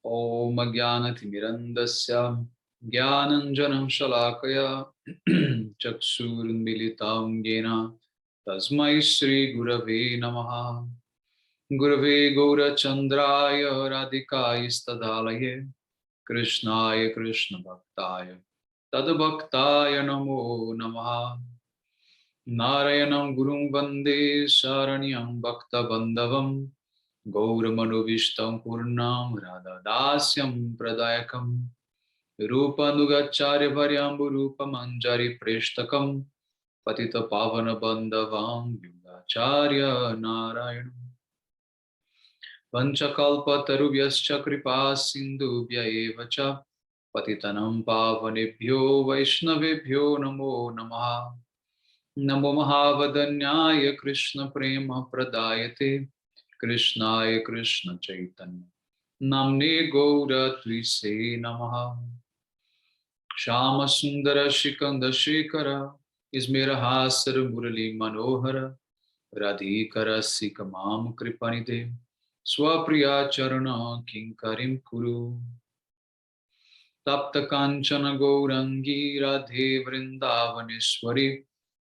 Om Jnanatimirandasya Jnananjanam Shalakaya Chakshurunmilitam Yena Tasmai Shri Gurave Namaha Gurave Gaura Chandraya Radhikaya Stadalaye Krishnaya Krishna Bhaktaya Tadbhaktaya Namo Namaha Narayanam Gurum Vande Saranyam Bhakta Bandhavam Gauramanovistam Purnam Radha Dasyam Pradayakam Rupanugacharya Varyambu Rupamanjari Preshtakam Patita Pavana Bandhavam Yugacharya Narayanam Vanchakalpa Tarubhyascha Kripa Sindhubhya Evacha Patitanam Pavanebhyo Vaishnavebhyo Namo Namaha Namo Mahavadanyaya Krishna Prema Pradayate Krishnaya Krishna Chaitanya Namne Gaura Twise Namaha Shama Sundara Shikanda Shekara Ismera Hasar Murali Manohara Radhikara Sikamam Kripanide Swapriya Charana Kinkarim Kuru Tapta Kanchana Gaurangi Radhe Vrindavaneshwari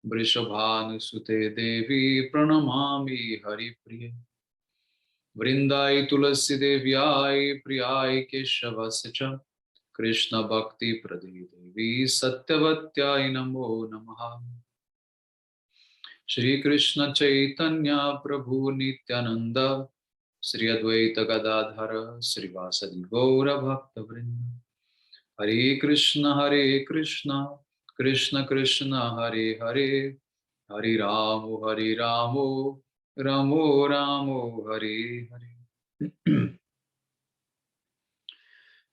Vrishabhanusute Devi Pranamami Hari Priya Vrindai Tulasi Devyai Priyai Keshavascha Krishna Bhakti Prade Devi Satyavatyai Namo Namaha Shri Krishna Chaitanya Prabhu Nityananda Sri Advaita Gadadhara Sri Vasadi Gaura Bhakta Vrinda Hare Krishna Krishna Krishna Hare Hare Hare Ramo Ramo Ramo Hare Hare.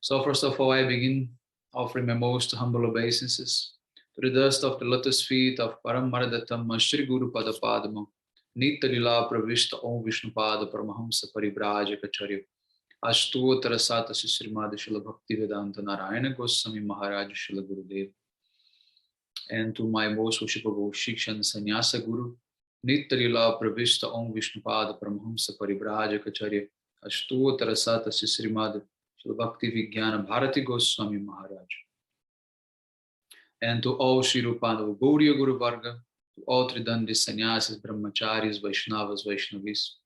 So first of all, I begin offering my most humble obeisances to the dust of the lotus feet of Paramaradatam Shri Guru Pada Padma Nitya Lila Pravishta Om Vishnu Pada Paramahamsa Parivrajaka Ashtotara Sata Srimad Srila Bhakti Vedanta Narayana Goswami Maharaj Srila Gurudev, and to my most worshipable Shikshan Sannyasa Guru Nitya Lila Pravishta Om Vishnu Pada Paramahamsa Parivrajaka Ashtotara Sata Srimad Srila Bhakti Vijnana Bharati Goswami Maharaj, and to all Sri Rupanava Gauriya Guru Varga, to all Tridandi Sannyasis, Brahmacharis, Vaishnavas, Vaishnavis,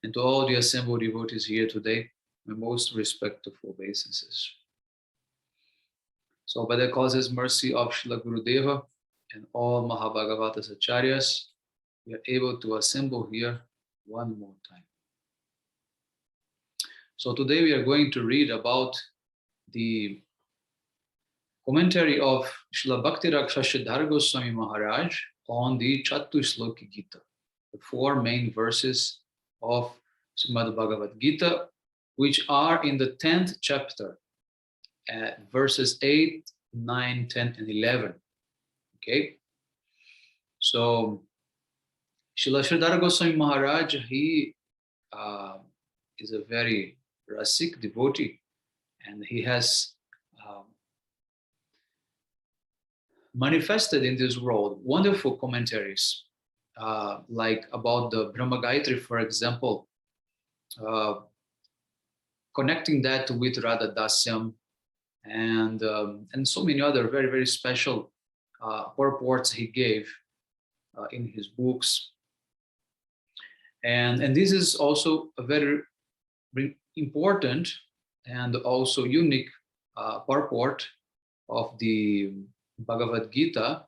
and to all the assembled devotees here today, my most respectful obeisances. So by the causeless mercy of Srila Gurudeva and all Mahabhagavatas Acharyas, we are able to assemble here one more time. So today we are going to read about the commentary of Srila Bhakti Rakshasya Goswami Maharaj on the Chatusloki Gita, the four main verses of Srimad Bhagavad-gita, which are in the 10th chapter, verses 8, 9, 10, and 11. Okay? So, Srila Sridhara Goswami Maharaj, he is a very rasik devotee, and he has manifested in this world wonderful commentaries, like about the Brahma Gayatri, for example, connecting that with Radha Dasyam, and so many other very, very special purports he gave in his books. And this is also a very important and also unique purport of the Bhagavad-gita,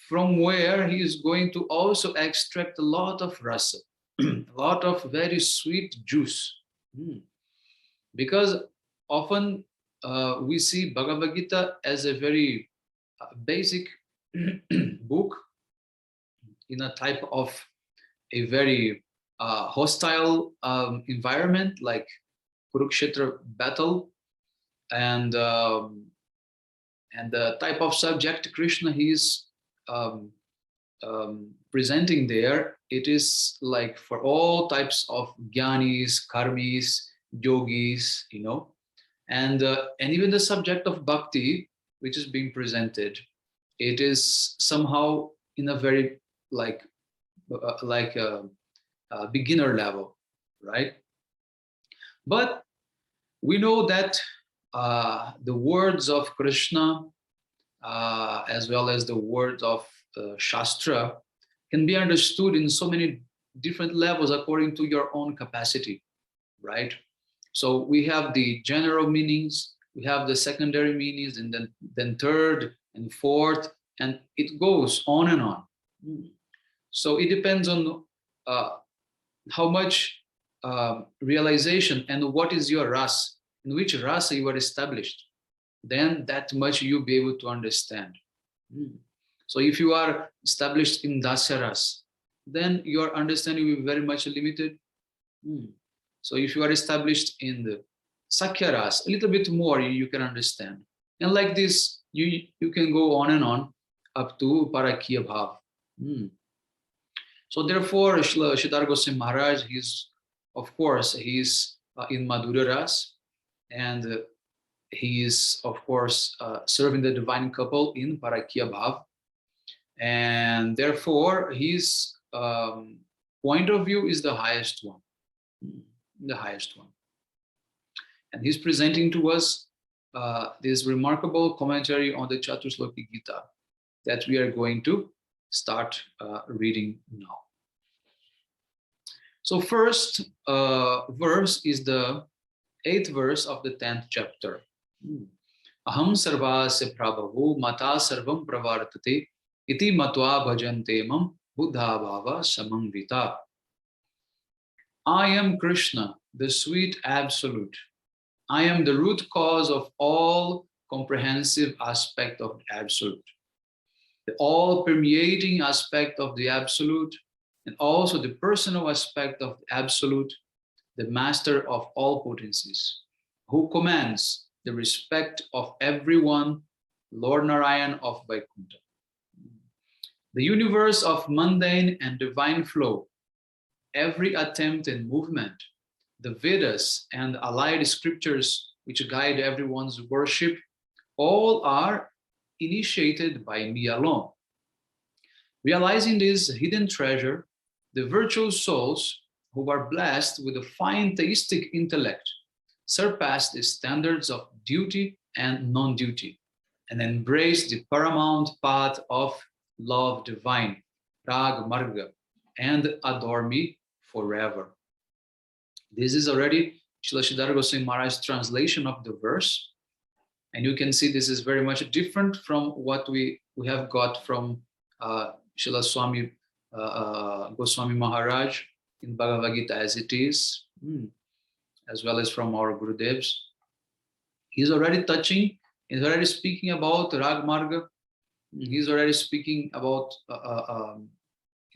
from where he is going to also extract a lot of rasa, a lot of very sweet juice. Because often we see Bhagavad-gita as a very basic book in a type of a very hostile environment, like Kurukshetra battle, and the type of subject Krishna he is presenting there, it is like for all types of jnanis, karmis, yogis, you know, and even the subject of bhakti, which is being presented, it is somehow in a very like a beginner level. right? But we know that the words of Krishna, as well as the words of Shastra, can be understood in so many different levels according to your own capacity, right? So we have the general meanings, we have the secondary meanings, and then third and fourth, and it goes on and on. So it depends on how much realization and what is your rasa, in which rasa you are established, then that much you'll be able to understand. So if you are established in dasya rasa, then your understanding will be very much limited. So if you are established in the Sakya rasa, a little bit more you can understand. And like this, you can go on and on up to Parakiya bhav. So therefore, Sridhar Goswami Maharaj, he's in Madhura Ras, and he is, of course, serving the divine couple in Parakiya bhav. And therefore, his point of view is the highest one. The highest one. And he's presenting to us this remarkable commentary on the Chatusloki Gita that we are going to start reading now. So first verse is the 8th verse of the 10th chapter. Aham sarvasya prabhavu mata sarvam pravartate iti matva bhajante mam buddha bhava samamvita. I am Krishna, the sweet absolute. I am the root cause of all comprehensive aspect of the absolute, the all-permeating aspect of the absolute, and also the personal aspect of the absolute, the master of all potencies, who commands the respect of everyone, Lord Narayan of Vaikuntha. The universe of mundane and divine flow, every attempt and movement, the Vedas and allied scriptures which guide everyone's worship, all are initiated by me alone. Realizing this hidden treasure, the virtuous souls who are blessed with a fine theistic intellect surpass the standards of duty and non-duty and embrace the paramount path of love divine, Rag Marga, and adore me forever. This is already Srila Sridhar Goswami Maharaj's translation of the verse. And you can see this is very much different from what we have got from Srila Swami Goswami Maharaj in Bhagavad-gita as it is, as well as from our Gurudevs. He's already touching, he's already speaking about Rag Marga. He's already speaking about,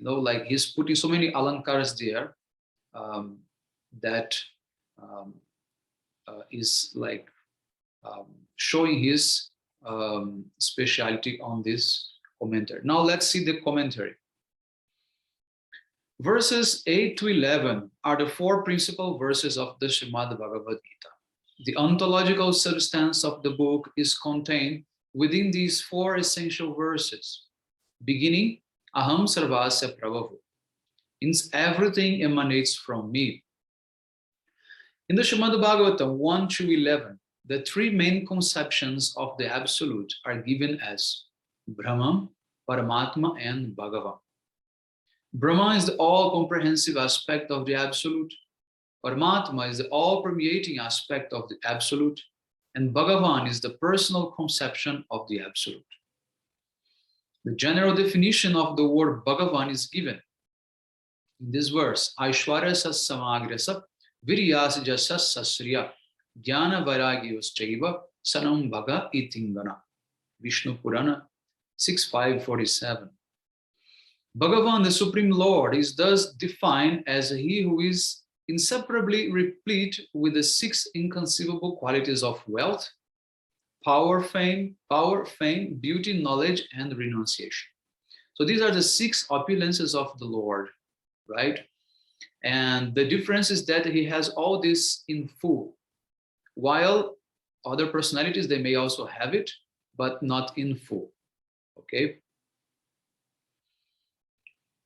like he's putting so many alankaras there that is like showing his speciality on this commentary. Now let's see the commentary. Verses 8 to 11 are the 4 principal verses of the Srimad Bhagavad-gita. The ontological substance of the book is contained within these 4 essential verses, beginning Aham Sarvasya Prabhavu, means everything emanates from me. In the Srimad Bhagavatam 1 to 11, the 3 main conceptions of the Absolute are given as Brahman, Paramatma, and Bhagavan. Brahman is the all-comprehensive aspect of the Absolute, Paramatma is the all-permeating aspect of the Absolute, and Bhagavan is the personal conception of the Absolute. The general definition of the word Bhagavan is given in this verse, Aishwarya Samagrasa Viryas Jasas Sasriya Jnana Vairagyoschaiva Sanam Bhaga Itingana. Vishnu Purana 6.547. Bhagavan, the Supreme Lord, is thus defined as he who is inseparably replete with the 6 inconceivable qualities of wealth, power, fame, beauty, knowledge, and renunciation. So these are the 6 opulences of the Lord, right? And the difference is that he has all this in full, while other personalities, they may also have it, but not in full, okay?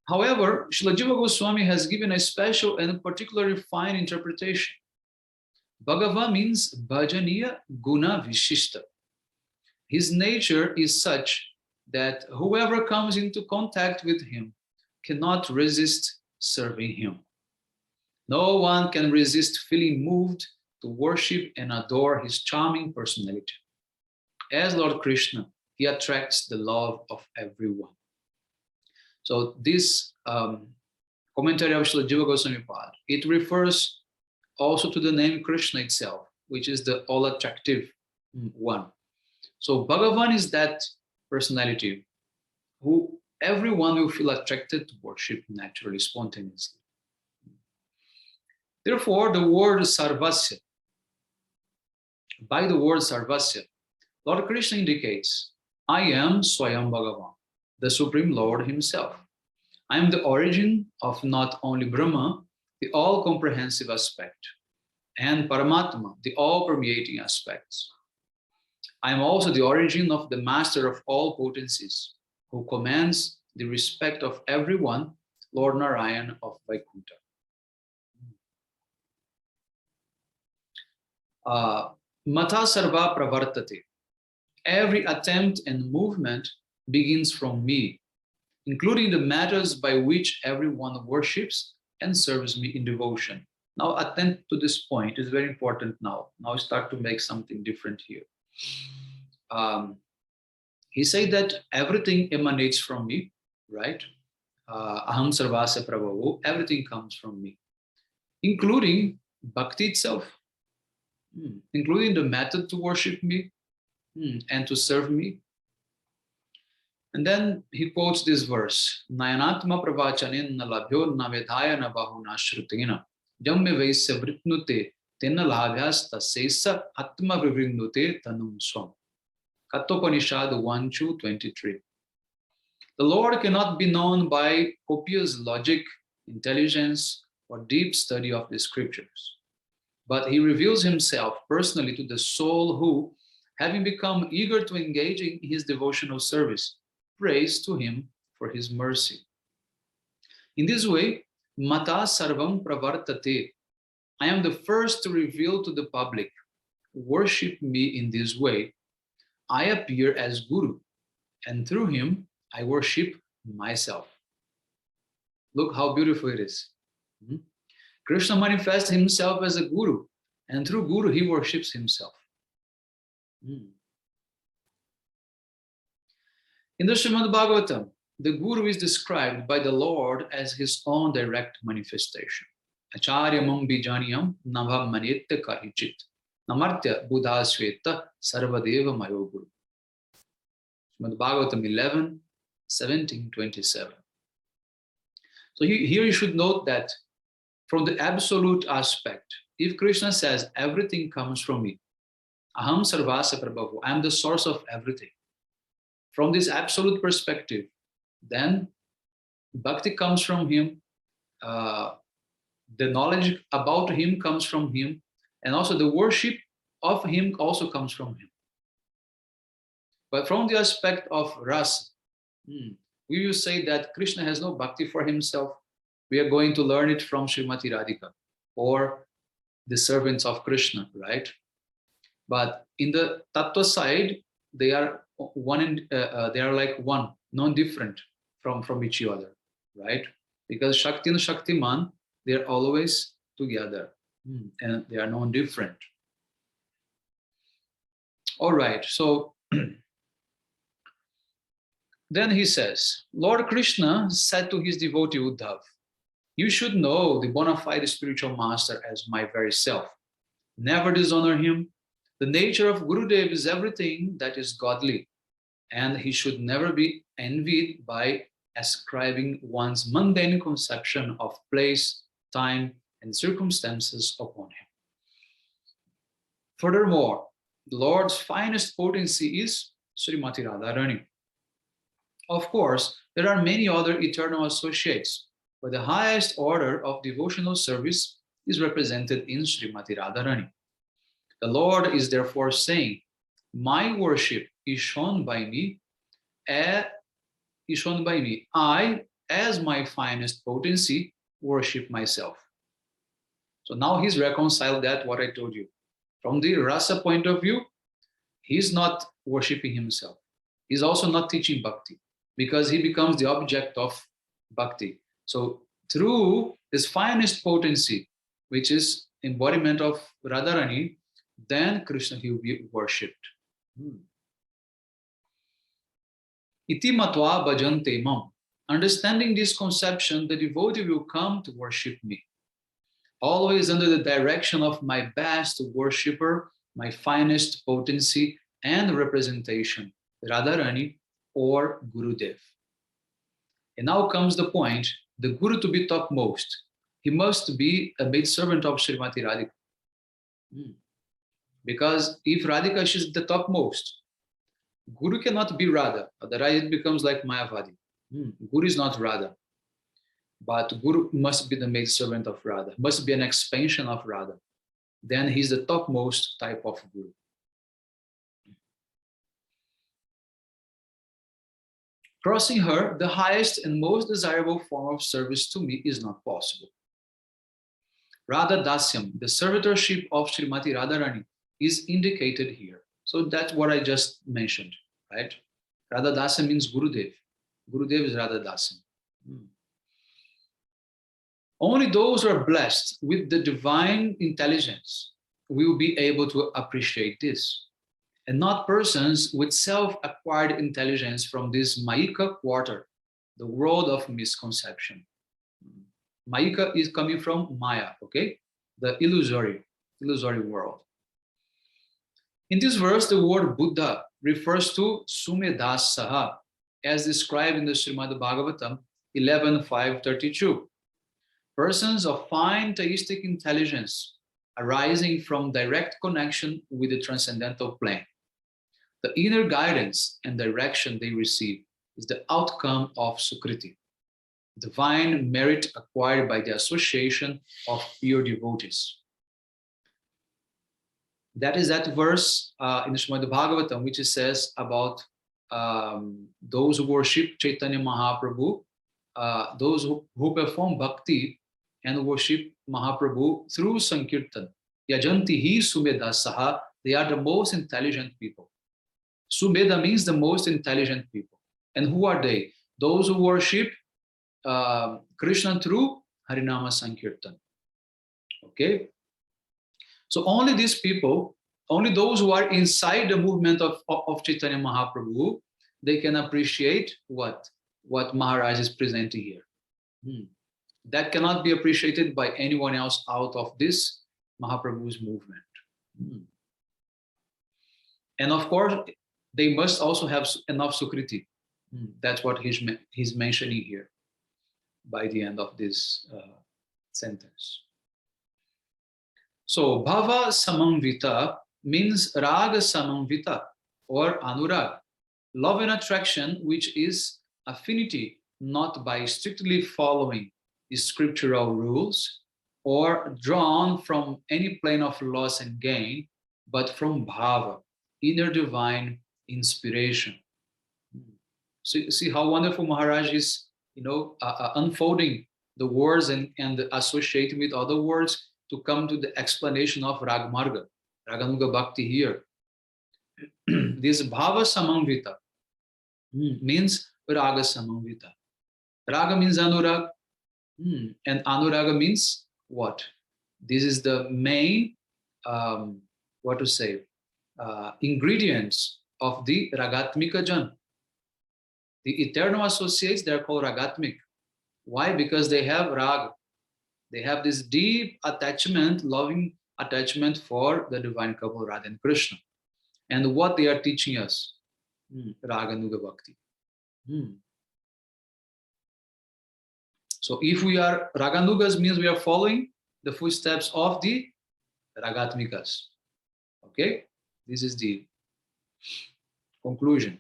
However, Srila Jiva Goswami has given a special and particularly fine interpretation. Bhagava means bhajaniya guna vishishta. His nature is such that whoever comes into contact with him cannot resist serving him. No one can resist feeling moved to worship and adore his charming personality. As Lord Krishna, he attracts the love of everyone. So this commentary of Srila Jiva Goswami Pad, it refers also to the name Krishna itself, which is the all-attractive one. So Bhagavan is that personality who everyone will feel attracted to worship naturally, spontaneously. Therefore, the word Sarvasya, by the word Sarvasya, Lord Krishna indicates, I am Swayam Bhagavan, the Supreme Lord himself. I am the origin of not only Brahma, the all-comprehensive aspect, and Paramatma, the all-permeating aspects. I am also the origin of the master of all potencies, who commands the respect of everyone, Lord Narayan of Vaikuntha. Mata sarva pravartate. Every attempt and movement begins from me, including the matters by which everyone worships and serves me in devotion. Now attend to this point, it's very important now. Now start to make something different here. He said that everything emanates from me, right? Aham sarvasya prabhavo, everything comes from me, including bhakti itself, including the method to worship me and to serve me. And then he quotes this verse, Nayanatma pravachanin na labhyo na vedhaya na bahuna shrutena, jamme vaisya vritnute tena labhyas tasesa atma vivrinute tanum swam. Kathopanishad 1:23. The Lord cannot be known by copious logic, intelligence, or deep study of the scriptures, but he reveals himself personally to the soul who, having become eager to engage in his devotional service, prays to him for his mercy. In this way, Mata Sarvam Pravartate, I am the first to reveal to the public, worship me in this way. I appear as Guru, and through him, I worship myself. Look how beautiful it is. Krishna manifests himself as a Guru, and through Guru, he worships himself. In the Srimad Bhagavatam, the Guru is described by the Lord as his own direct manifestation. Acharyamam bijaniyam navam manetya kahichit namartya buddha sveta sarvadeva mayo guru. Srimad Bhagavatam 11, 17, 27. So here you should note that from the absolute aspect, if Krishna says everything comes from me, aham sarvasya prabhavu, I am the source of everything. From this absolute perspective, then bhakti comes from him, the knowledge about him comes from him, and also the worship of him also comes from him. But from the aspect of rasa, we will say that Krishna has no bhakti for himself. We are going to learn it from Srimati Radhika or the servants of Krishna, right? But in the tattva side, they are one. They are like one, non-different from each other, right? Because Shakti and Shaktiman, they are always together, and they are non-different. All right, so then he says, Lord Krishna said to his devotee Uddhav, you should know the bona fide spiritual master as my very self. Never dishonor him. The nature of Gurudev is everything that is godly, and he should never be envied by ascribing one's mundane conception of place, time, and circumstances upon him. Furthermore, the Lord's finest potency is Srimati Radharani. Of course, there are many other eternal associates, but the highest order of devotional service is represented in Srimati Radharani. The Lord is therefore saying, my worship is shown by me. I as my finest potency, worship myself. So now he's reconciled that, what I told you. From the rasa point of view, he's not worshiping himself. He's also not teaching bhakti because he becomes the object of bhakti. So through his finest potency, which is embodiment of Radharani, then Krishna he will be worshipped. Iti matva bhajante mam. Understanding this conception, the devotee will come to worship me, always under the direction of my best worshipper, my finest potency and representation, Radharani or Gurudev. And now comes the point, the Guru to be topmost, he must be a maidservant of Srimati Radhika. Because if Radhika is the topmost, Guru cannot be Radha, otherwise it becomes like Mayavadi. Guru is not Radha, but Guru must be the maidservant of Radha, must be an expansion of Radha. Then he's the topmost type of Guru. Crossing her, the highest and most desirable form of service to me is not possible. Radha Dasyam, the servitorship of Srimati Radharani, is indicated here. So that's what I just mentioned, right? Radha Dasyam means Gurudev. Gurudev is Radha Dasyam. Only those who are blessed with the divine intelligence will be able to appreciate this, and not persons with self-acquired intelligence from this Mayika quarter, the world of misconception. Mayika is coming from Maya, okay? The illusory world. In this verse, the word Buddha refers to Sumedasaha, as described in the Srimad Bhagavatam 11.5.32. Persons of fine theistic intelligence arising from direct connection with the transcendental plane. The inner guidance and direction they receive is the outcome of Sukriti, divine merit acquired by the association of pure devotees. That is that verse in the Srimad Bhagavatam, which says about those who worship Chaitanya Mahaprabhu, those who perform bhakti and worship Mahaprabhu through Sankirtan. Yajanti hi Sumeda Saha, they are the most intelligent people. Sumeda means the most intelligent people. And who are they? Those who worship Krishna through Harinama Sankirtan. Okay? So only these people, only those who are inside the movement of Chaitanya Mahaprabhu, they can appreciate what Maharaj is presenting here. That cannot be appreciated by anyone else out of this Mahaprabhu's movement. And of course, they must also have enough Sukriti. That's what he's mentioning here by the end of this sentence. So, Bhava Samamvita means Raga Samamvita or Anurag, love and attraction, which is affinity not by strictly following scriptural rules or drawn from any plane of loss and gain, but from Bhava, inner divine inspiration. So see how wonderful Maharaj is, unfolding the words and associating with other words to come to the explanation of Ragamarga, Raganuga Bhakti here. This Bhava Samamvita means Raga Samamvita. Raga means Anurag, and Anuraga means what? This is the main, ingredients of the Ragatmika Jan. The eternal associates, they're called Ragatmik. Why? Because they have Raga. They have this deep attachment, loving attachment for the divine couple Radha and Krishna. And what they are teaching us? Raganuga Bhakti. So if we are Raganugas, means we are following the footsteps of the Ragatmikas. Okay? This is the conclusion.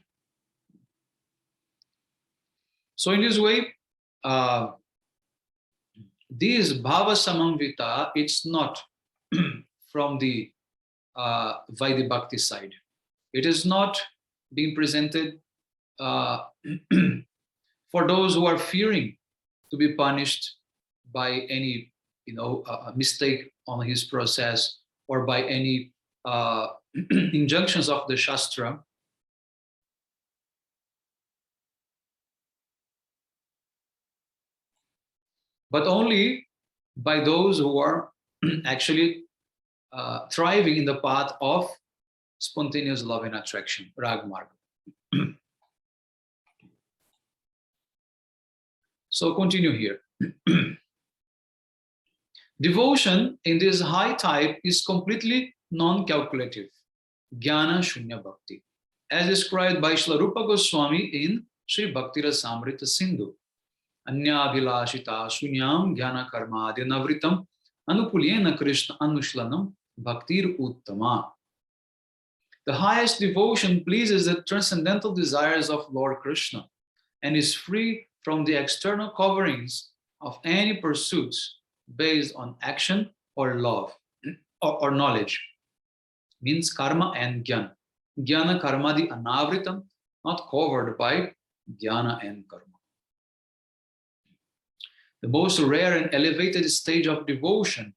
So in this way, this Bhava Samamvita, it's not from the Vaidhi Bhakti side. It is not being presented from for those who are fearing to be punished by any mistake on his process or by any injunctions of the Shastra. But only by those who are actually thriving in the path of spontaneous love and attraction, Rag Marga. So continue here. Devotion in this high type is completely non-calculative, Jnana Shunya Bhakti, as described by Srila Rupa Goswami in Sri Bhakti Rasamrita Sindhu. Anyabhilashita Shunyam Jnana Karma Navritam Anukulyena Krishna Anushlanam Bhaktir Uttama. The highest devotion pleases the transcendental desires of Lord Krishna and is free from the external coverings of any pursuits based on action or love or knowledge. Means karma and jnana. Jnana karmadi anavritam, not covered by jnana and karma. The most rare and elevated stage of devotion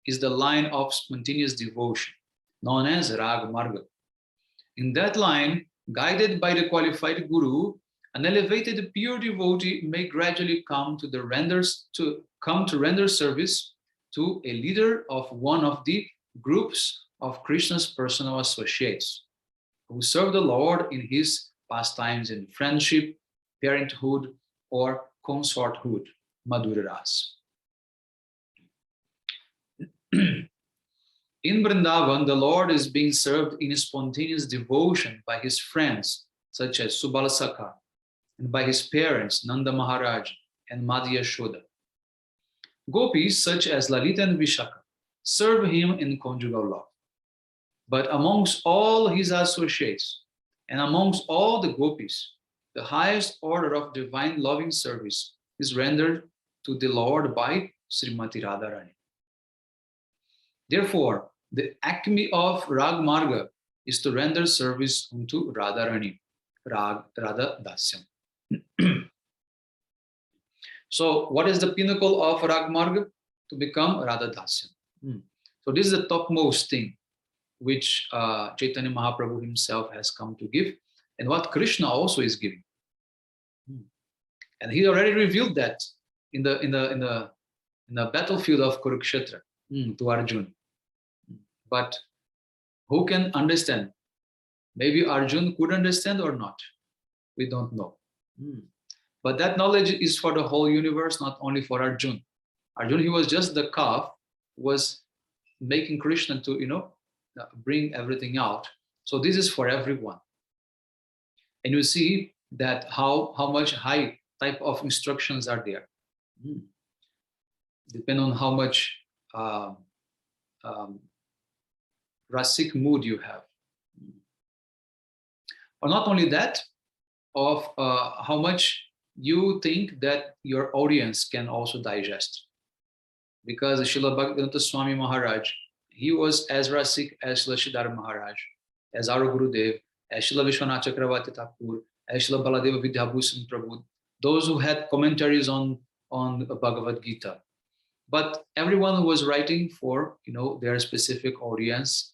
is the line of spontaneous devotion, known as Rag Marga. In that line, guided by the qualified guru, an elevated pure devotee may gradually come to render service to a leader of one of the groups of Krishna's personal associates, who serve the Lord in his pastimes in friendship, parenthood, or consorthood, Madhura Ras. In Vrindavan, the Lord is being served in spontaneous devotion by his friends, such as Subalasakha, and by his parents, Nanda Maharaj and Madhya Yashoda. Gopis, such as Lalita and Vishaka, serve him in conjugal love. But amongst all his associates, and amongst all the gopis, the highest order of divine loving service is rendered to the Lord by Srimati Radharani. Therefore, the acme of Rag Marga is to render service unto Radharani, Radha Dasyam. So, what is the pinnacle of Rag Marga? To become Radha Dasyam. So, this is the topmost thing which Chaitanya Mahaprabhu himself has come to give, and what Krishna also is giving. And he already revealed that in the battlefield of Kurukshetra to Arjuna. But who can understand? Maybe Arjuna could understand or not. We don't know. But that knowledge is for the whole universe, not only for Arjuna. Arjuna, he was just the calf, was making Krishna to, bring everything out. So this is for everyone. And you see that how much high type of instructions are there. Depend on how much rasic mood you have. Or not only that, of how much you think that your audience can also digest. Because Srila Bhaktivedanta Swami Maharaj, he was as rasic as Srila Siddhar Maharaj, as our Gurudev, as Srila Vishwanath Chakravarti Thakur, as Srila Baladeva Vidyabhushan Prabhu, those who had commentaries on the Bhagavad-gita. But everyone was writing for their specific audience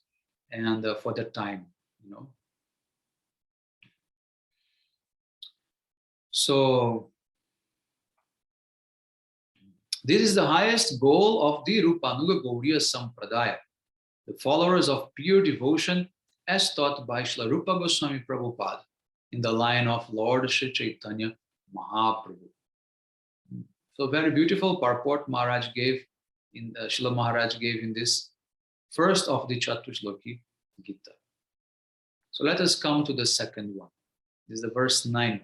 and for that time. So this is the highest goal of the Rupanuga Gauriya Sampradaya, the followers of pure devotion as taught by Srila Rupa Goswami Prabhupada in the line of Lord Sri Chaitanya Mahaprabhu. So very beautiful purport Maharaj gave Srila Maharaj gave in this first of the Chatushloki Gita. So let us come to the second one. This is the verse 9.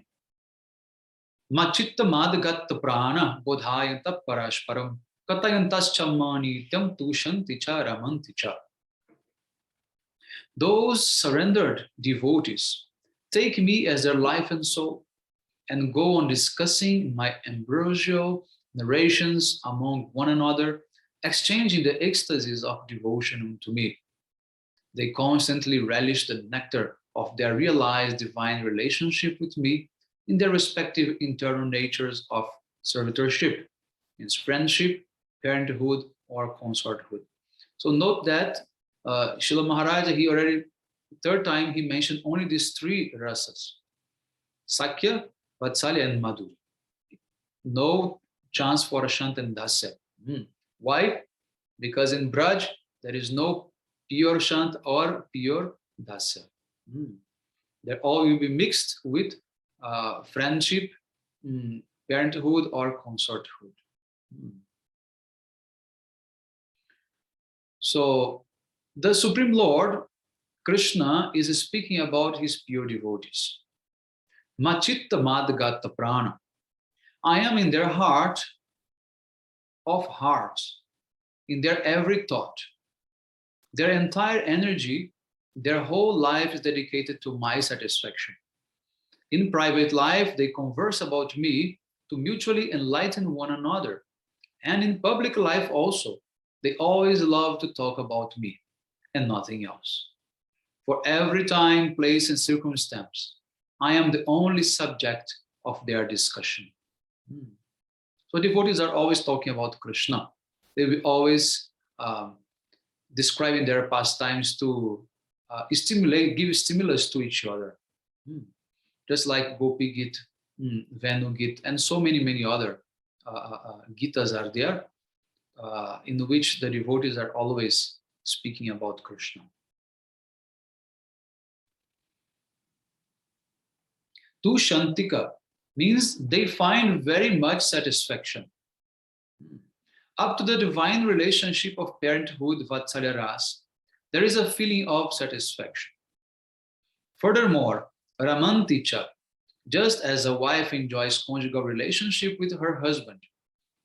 Machitta madagatta prana bodhayanta parashparam katayantas chammanityam tushanti cha ramanti cha. Those surrendered devotees take me as their life and soul and go on discussing my ambrosial narrations among one another, exchanging the ecstasies of devotion unto me. They constantly relish the nectar of their realized divine relationship with me in their respective internal natures of servitorship, means friendship, parenthood, or consorthood. So note that Srila Maharaj, he already, third time, he mentioned only these three rasas: Sakya, Vatsalya, and Madhur. No chance for Ashant and Dasya. Why? Because in Braj, there is no pure Shant or pure Dasya. They all will be mixed with friendship, parenthood, or consorthood. So the Supreme Lord, Krishna, is speaking about his pure devotees. Machitta madgata prana. I am in their heart of hearts, in their every thought. Their entire energy, their whole life is dedicated to my satisfaction. In private life, they converse about me to mutually enlighten one another. And in public life also, they always love to talk about me and nothing else. For every time, place, and circumstance, I am the only subject of their discussion. So devotees are always talking about Krishna. They will always describing their pastimes to give stimulus to each other. Just like Gopi Git, Venu Git, and so many other Gitas are there, in which the devotees are always speaking about Krishna. Tu Shantika means they find very much satisfaction. Up to the divine relationship of parenthood, Vatsalya Ras, there is a feeling of satisfaction. Furthermore, Ramanticha, just as a wife enjoys conjugal relationship with her husband,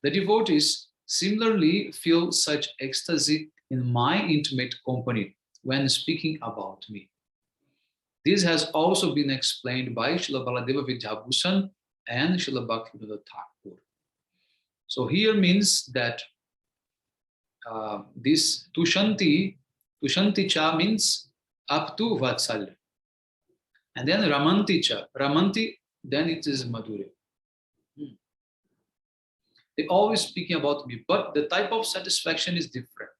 the devotees similarly feel such ecstasy in my intimate company when speaking about me. This has also been explained by Srila Baladeva Vidyabhushan and Srila Bhaktivinoda Thakur. So here means that this Tushanticha means up to Vatsalya. And then Ramanticha, Ramanti, then it is Madhurya. They're always speaking about me, but the type of satisfaction is different.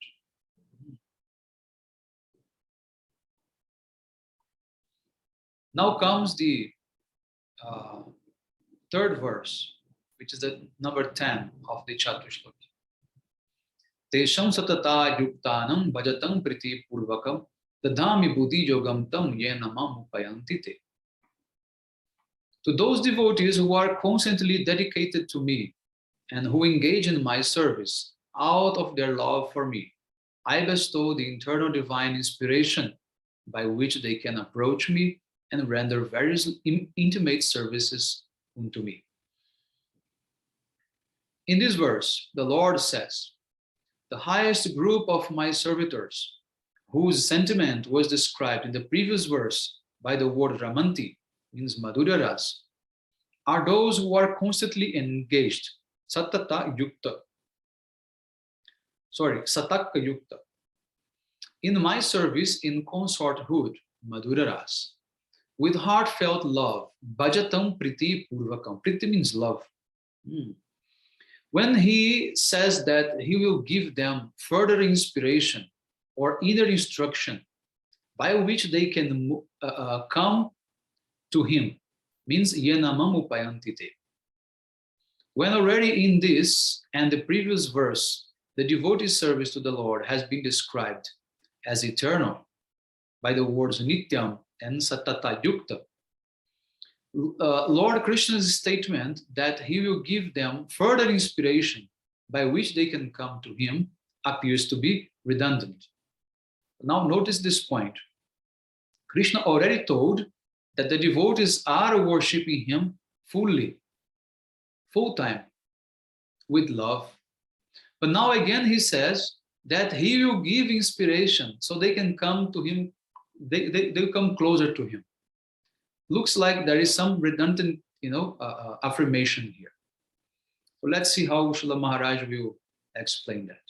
Now comes the third verse, which is the number 10 of the Chatushlaki. Tesham satata yuktanam bhajatam priti purvakam dadhami buddhi yogam tam yenamam upayantite. To those devotees who are constantly dedicated to me and who engage in my service out of their love for me, I bestow the internal divine inspiration by which they can approach me and render various intimate services unto me. In this verse, the Lord says, the highest group of my servitors, whose sentiment was described in the previous verse by the word Ramanti, means Madhurya Ras, are those who are constantly engaged, Sataka Yukta, in my service in consorthood, Madhurya Ras, with heartfelt love, Bhajatam Priti Purvakam. Priti means love. When he says that he will give them further inspiration or inner instruction by which they can come to him, means Yenamam Upayantite. When already in this and the previous verse, the devotee service to the Lord has been described as eternal by the words Nityam and Satata Yukta, Lord Krishna's statement that he will give them further inspiration by which they can come to him appears to be redundant. Now notice this point. Krishna already told that the devotees are worshipping him fully, full time, with love. But now again he says that he will give inspiration so they can come to him, they'll come closer to him. Looks like there is some redundant, affirmation here. So let's see how Srila Maharaj will explain that.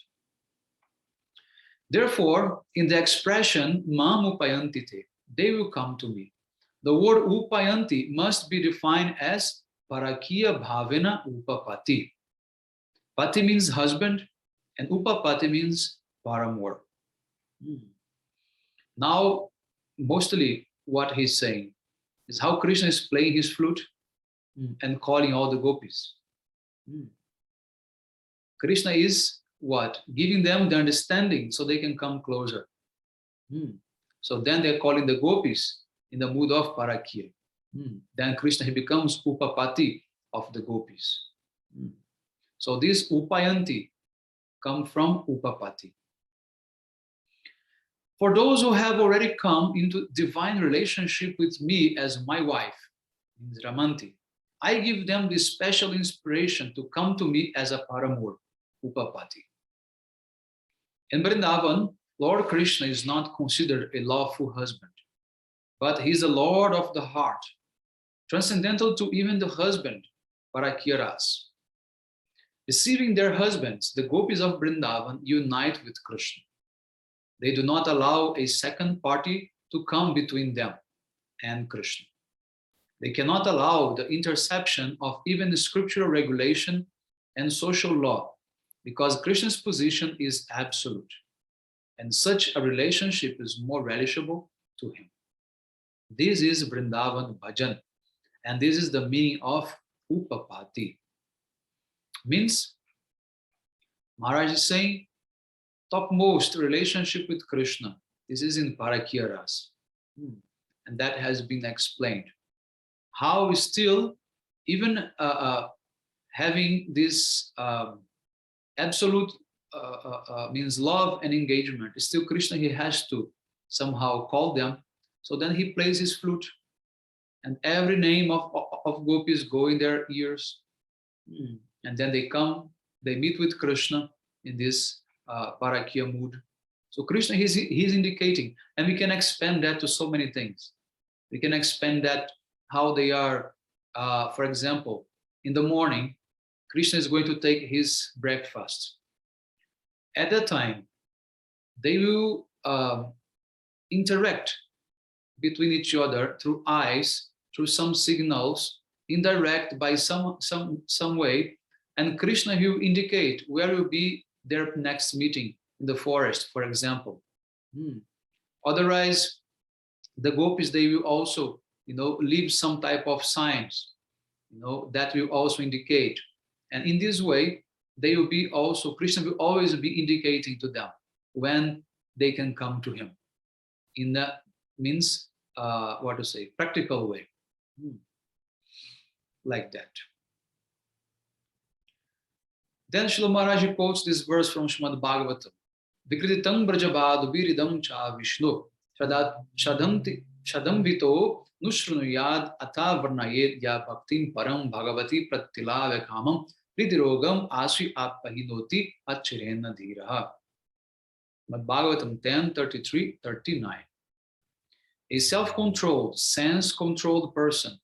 Therefore, in the expression Mam Upayantite, they will come to me. The word upayanti must be defined as Parakiya bhavena upapati. Pati means husband and upapati means paramour. Now, mostly what he's saying is how Krishna is playing his flute and calling all the gopis. Krishna is what? Giving them the understanding so they can come closer. So then they're calling the gopis in the mood of Parakiya. Then Krishna, he becomes upapati of the gopis. So this upayanti come from upapati. For those who have already come into divine relationship with me as my wife, means Ramanti, I give them this special inspiration to come to me as a paramour, upapati. In Vrindavan, Lord Krishna is not considered a lawful husband, but he is the Lord of the heart, transcendental to even the husband, Parakiyaras. Receiving their husbands, the gopis of Vrindavan unite with Krishna. They do not allow a second party to come between them and Krishna. They cannot allow the interception of even the scriptural regulation and social law, because Krishna's position is absolute, and such a relationship is more relishable to him. This is Vrindavan Bhajan, and this is the meaning of upapati. Means, Maharaj is saying, topmost relationship with Krishna. This is in Parakiya Rasa. And that has been explained. How still, even having this absolute means love and engagement, still Krishna, he has to somehow call them. So then he plays his flute, and every name of gopis go in their ears. And then they come, they meet with Krishna in this Parakiya mood. So Krishna, he's indicating, and we can expand that to so many things. We can expand that how they are, for example, in the morning, Krishna is going to take his breakfast. At that time, they will interact between each other through eyes, through some signals, indirect by some way, and Krishna will indicate where will be their next meeting in the forest, for example. Otherwise, the gopis, they will also, leave some type of signs, that will also indicate. And in this way, they will be also, Krishna will always be indicating to them when they can come to him. In that means, practical way. Like that. Then Srila Maharaj quotes this verse from Srimad Bhagavatam. Vikritam brajabadu biridam cha vishnu shadamvito nushrunuyad ata varnayed ya bhaktim param bhagavati prattila vekamam pridirogam asvi apahinoti achirena dhiraha. Srimad Bhagavatam 10:33-39. A self-controlled, sense-controlled person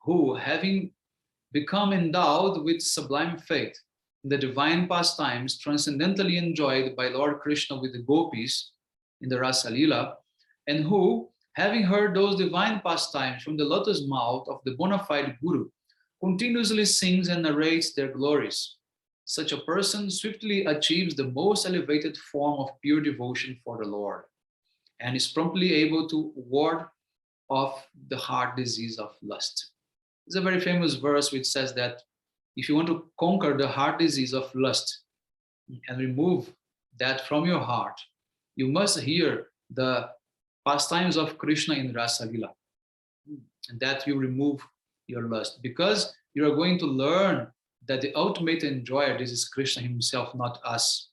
who, having become endowed with sublime faith, the divine pastimes transcendentally enjoyed by Lord Krishna with the gopis in the Rasa Lila, and who, having heard those divine pastimes from the lotus mouth of the bona fide Guru, continuously sings and narrates their glories. Such a person swiftly achieves the most elevated form of pure devotion for the Lord, and is promptly able to ward off the heart disease of lust. It's a very famous verse which says that if you want to conquer the heart disease of lust and remove that from your heart, you must hear the pastimes of Krishna in Rasa Lila. And that will remove your lust, because you are going to learn that the ultimate enjoyer, this is Krishna himself, not us.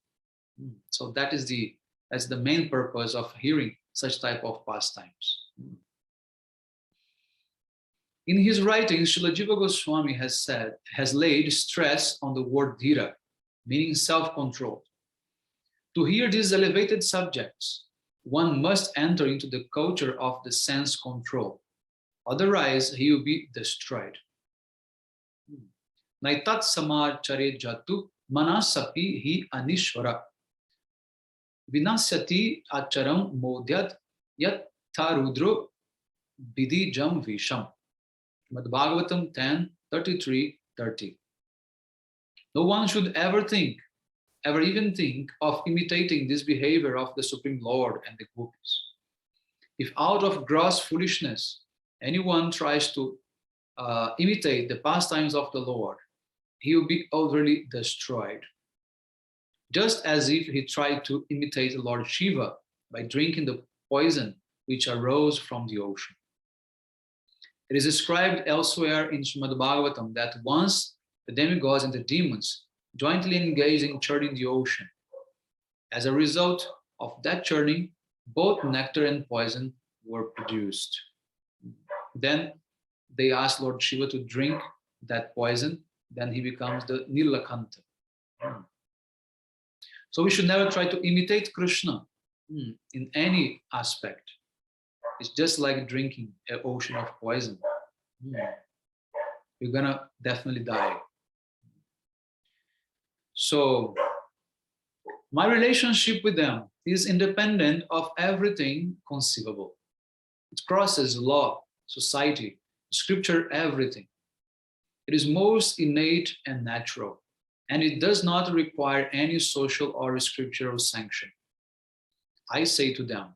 So that's the main purpose of hearing such type of pastimes. In his writings, Srila Jiva Goswami has laid stress on the word dhira, meaning self-control. To hear these elevated subjects, one must enter into the culture of the sense control. Otherwise, he will be destroyed. Naitat samachare jatu manasapi hi anishvara. Vinasyati acharam modhyat yat tarudro Vidhi Jam Visham. Bhagavatam 10:33-30. No one should ever even think of imitating this behavior of the Supreme Lord and the gopis. If out of gross foolishness anyone tries to imitate the pastimes of the Lord, he will be utterly destroyed. Just as if he tried to imitate Lord Shiva by drinking the poison which arose from the ocean. It is described elsewhere in Srimad Bhagavatam that once the demigods and the demons jointly engaged in churning the ocean. As a result of that churning, both nectar and poison were produced. Then they asked Lord Shiva to drink that poison, then he becomes the Nilakanta. So we should never try to imitate Krishna in any aspect. It's just like drinking an ocean of poison. You're gonna definitely die. So my relationship with them is independent of everything conceivable. It crosses law, society, scripture, everything. It is most innate and natural, and it does not require any social or scriptural sanction. I say to them,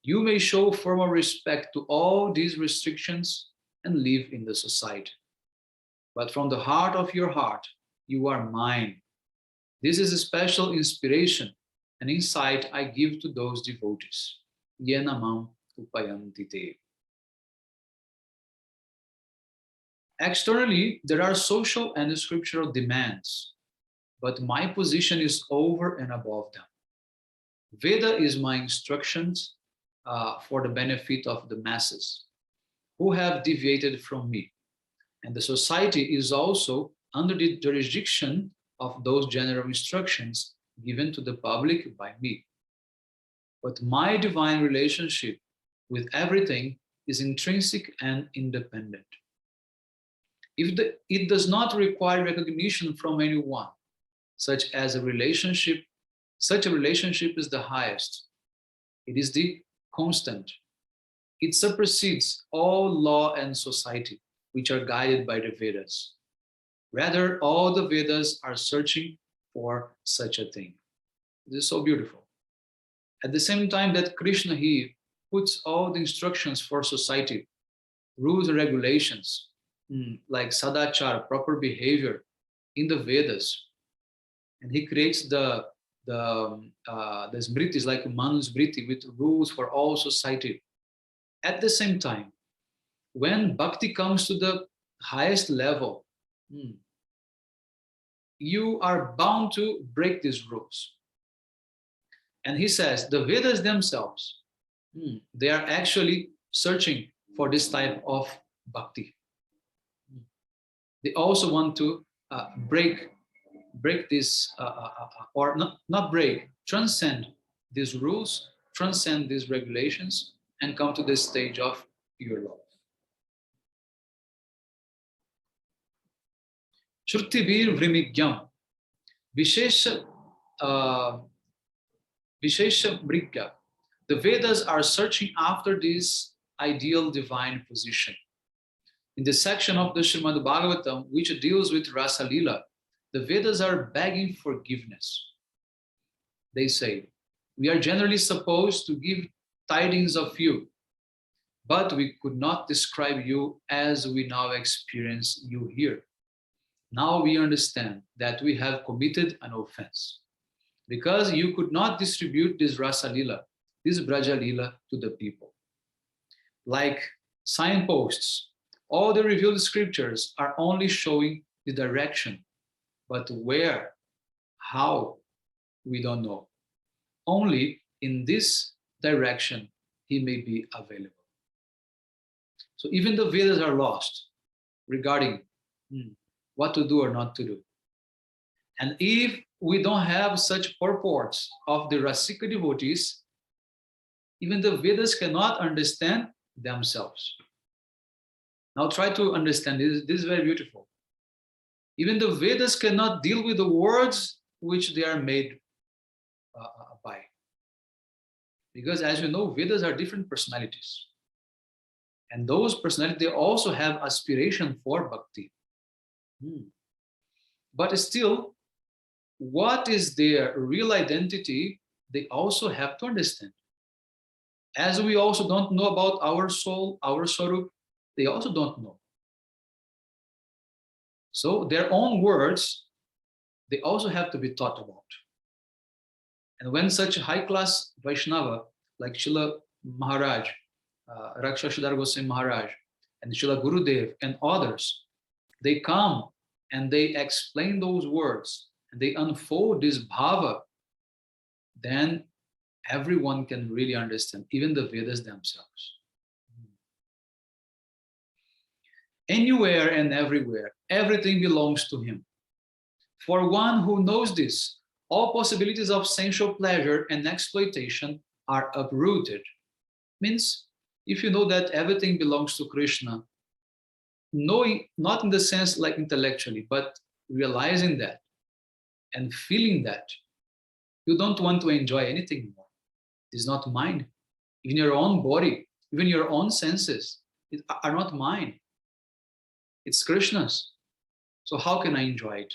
you may show formal respect to all these restrictions and live in the society. But from the heart of your heart, you are mine. This is a special inspiration and insight I give to those devotees. Yenamam upayantite. Externally, there are social and scriptural demands, but my position is over and above them. Veda is my instructions for the benefit of the masses who have deviated from me. And the society is also under the jurisdiction of those general instructions given to the public by me. But my divine relationship with everything is intrinsic and independent. It does not require recognition from anyone, such a relationship is the highest. It is the constant. It supersedes all law and society, which are guided by the Vedas. Rather, all the Vedas are searching for such a thing. This is so beautiful. At the same time that Krishna, he puts all the instructions for society, rules and regulations, like sadachara, proper behavior, in the Vedas, and he creates the smritis, like Manu Smriti, with rules for all society. At the same time, when bhakti comes to the highest level, you are bound to break these rules. And he says the Vedas themselves, they are actually searching for this type of bhakti. They also want to break this, or not break, transcend these rules, transcend these regulations, and come to this stage of pure love. Shrutibir Vrimigyam, Vishesha Brigya. The Vedas are searching after this ideal divine position. In the section of the Srimad Bhagavatam, which deals with Rasa Lila, the Vedas are begging forgiveness. They say, we are generally supposed to give tidings of you, but we could not describe you as we now experience you here. Now we understand that we have committed an offense, because you could not distribute this Rasa Lila, this Braja Lila, to the people. Like signposts, all the revealed scriptures are only showing the direction, but where, how, we don't know. Only in this direction he may be available. So even the Vedas are lost regarding what to do or not to do. And if we don't have such purports of the Rasika devotees, even the Vedas cannot understand themselves. Now try to understand this. This is very beautiful. Even the Vedas cannot deal with the words which they are made by. Because as you know, Vedas are different personalities. And those personalities, they also have aspiration for bhakti. But still, what is their real identity, they also have to understand. As we also don't know about our soul, our swarup, they also don't know. So their own words, they also have to be taught about. And when such a high-class Vaishnava like Srila Maharaj, Rakshashadhar Goswami Maharaj, and Srila Gurudev and others, they come and they explain those words and they unfold this bhava, then everyone can really understand, even the Vedas themselves. Anywhere and everywhere, everything belongs to him. For one who knows this, all possibilities of sensual pleasure and exploitation are uprooted. Means, if you know that everything belongs to Krishna, knowing, not in the sense like intellectually, but realizing that and feeling that, you don't want to enjoy anything more. It's not mine. Even your own body, even your own senses are not mine. It's Krishna's. So how can I enjoy it?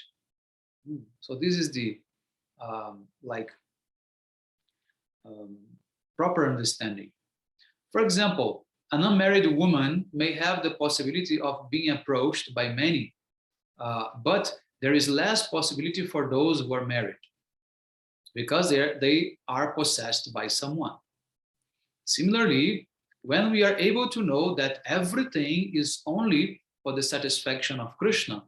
So this is the proper understanding. For example, an unmarried woman may have the possibility of being approached by many, but there is less possibility for those who are married because they are possessed by someone. Similarly, when we are able to know that everything is only for the satisfaction of Krishna,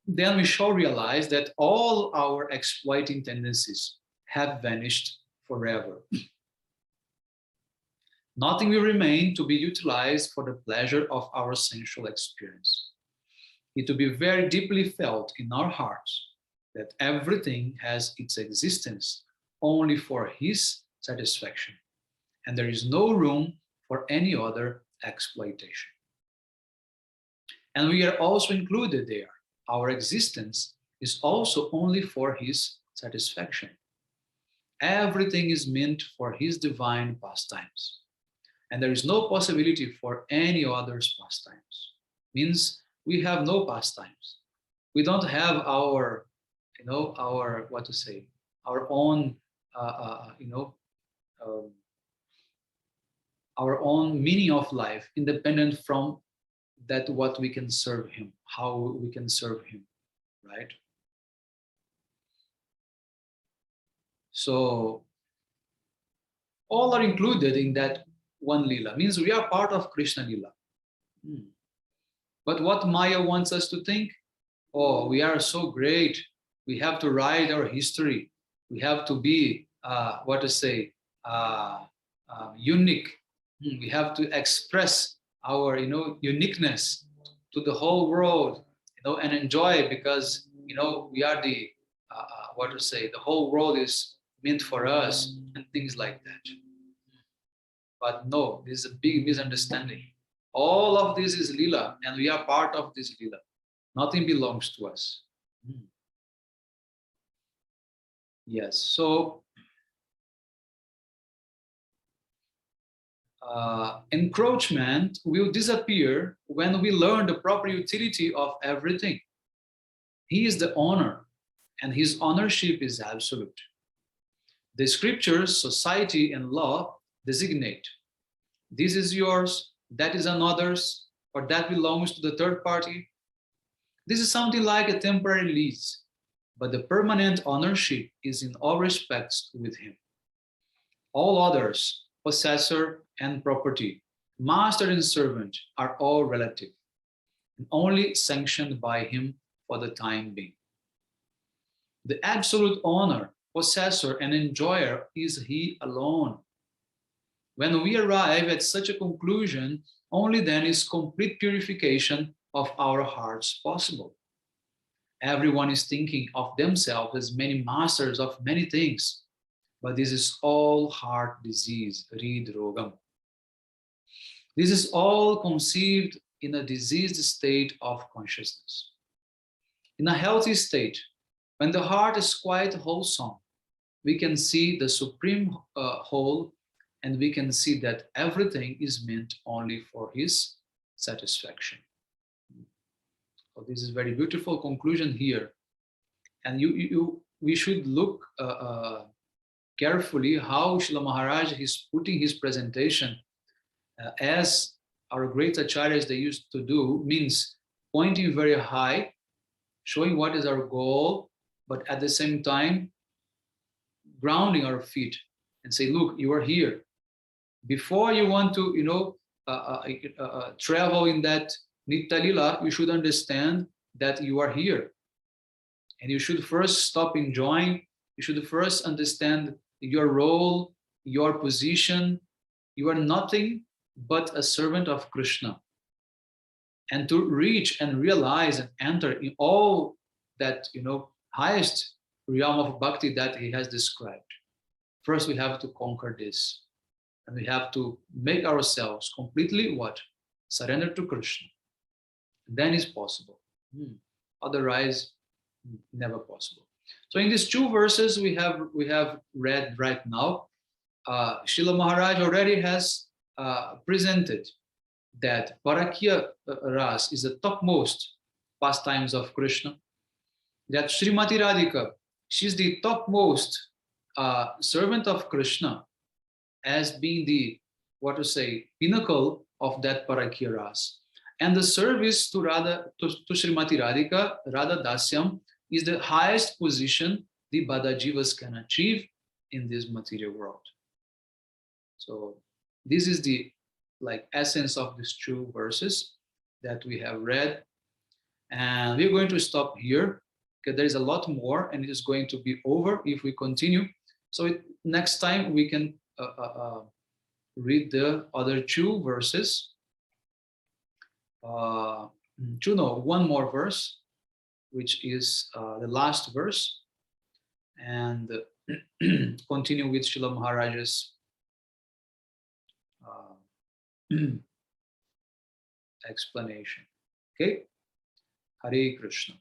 then we shall realize that all our exploiting tendencies have vanished forever. Nothing will remain to be utilized for the pleasure of our sensual experience. It will be very deeply felt in our hearts that everything has its existence only for his satisfaction, and there is no room for any other exploitation. And we are also included there. Our existence is also only for his satisfaction. Everything is meant for his divine pastimes. And there is no possibility for any other's pastimes. Means we have no pastimes. We don't have our, our, our own, our own meaning of life, independent from that what we can serve him, how we can serve him, right? So all are included in that one lila. Means we are part of Krishna lila. But what Maya wants us to think, oh, we are so great, we have to write our history, we have to be unique, we have to express our uniqueness to the whole world, and enjoy, because we are the the whole world is meant for us, and things like that. But no, this is a big misunderstanding. All of this is lila, and we are part of this lila. Nothing belongs to us. Yes, so encroachment will disappear when we learn the proper utility of everything. He is the owner, and his ownership is absolute. The scriptures, society, and law designate. This is yours, that is another's, or that belongs to the third party. This is something like a temporary lease, but the permanent ownership is in all respects with him. All others, possessor and property, master and servant, are all relative, and only sanctioned by him for the time being. The absolute owner, possessor, and enjoyer is he alone. When we arrive at such a conclusion, only then is complete purification of our hearts possible. Everyone is thinking of themselves as many masters of many things, but this is all heart disease, hridrogam. This is all conceived in a diseased state of consciousness. In a healthy state, when the heart is quite wholesome, we can see the supreme whole and we can see that everything is meant only for his satisfaction. So this is very beautiful conclusion here. And we should look carefully how Srila Maharaj is putting his presentation as our great acharyas they used to do, means pointing very high, showing what is our goal, but at the same time grounding our feet and say, look, you are here. Before you want to, travel in that Nitya Lila, you should understand that you are here. And you should first stop enjoying. You should first understand your role, your position. You are nothing but a servant of Krishna. And to reach and realize and enter in all that, highest realm of bhakti that he has described, first we have to conquer this. And we have to make ourselves completely what? Surrender to Krishna. Then it's possible. Otherwise, never possible. So in these two verses we have read right now, Srila Maharaj already has presented that Parakiya Ras is the topmost pastimes of Krishna. That Srimati Radhika, she's the topmost servant of Krishna, as being the, pinnacle of that Parakiya Ras. And the service to Srimati Radhika, Radha Dasyam, is the highest position the Badajivas can achieve in this material world. So this is the essence of these two verses that we have read. And we're going to stop here because there is a lot more and it is going to be over if we continue. So next time we can read the other two verses. One more verse, which is the last verse, and continue with Srila Maharaj's explanation. Okay, Hare Krishna.